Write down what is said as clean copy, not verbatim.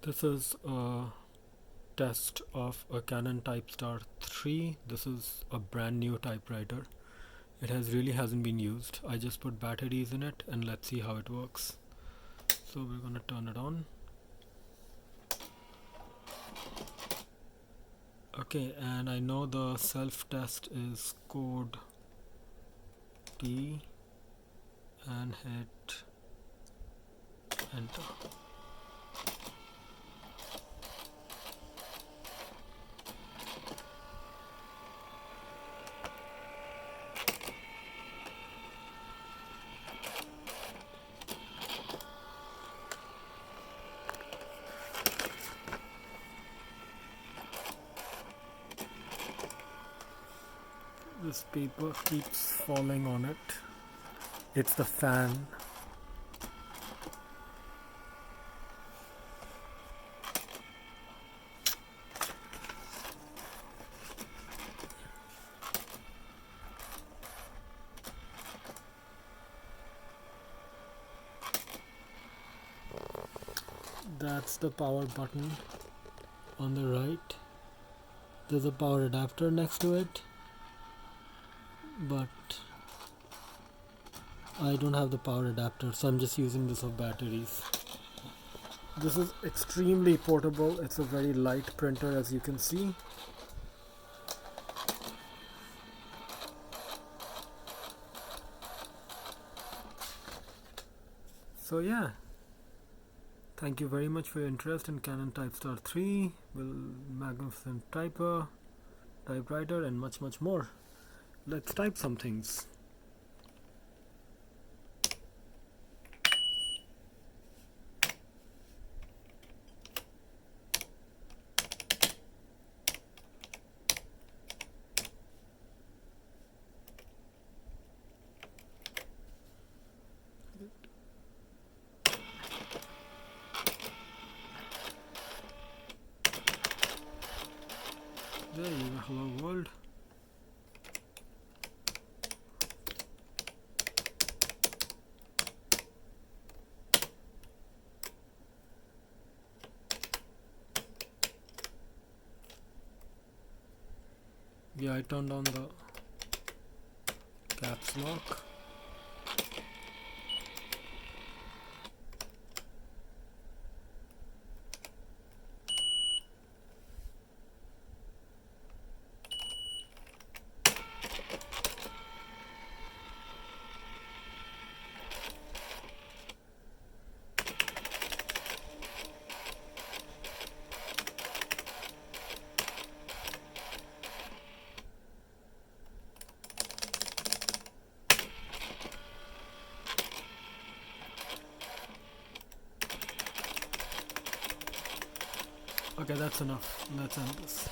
This is a test of a Canon Typestar 3. This is a brand new typewriter. It really hasn't been used. I just put batteries in it and let's see how it works. So we're gonna turn it on. Okay, and I know the self-test is code T and hit enter. This paper keeps falling on it. It's the fan. That's the power button on the right. There's a power adapter next to it, but I don't have the power adapter, so I'm just using this of batteries. This is extremely portable. It's a very light printer, as you can see. So yeah, thank you very much for your interest in Canon Typestar 3, magnificent typewriter, and much more. Let's type some things. There you go, hello world. Yeah, I turned on the caps lock. Okay, that's enough. Let's end this.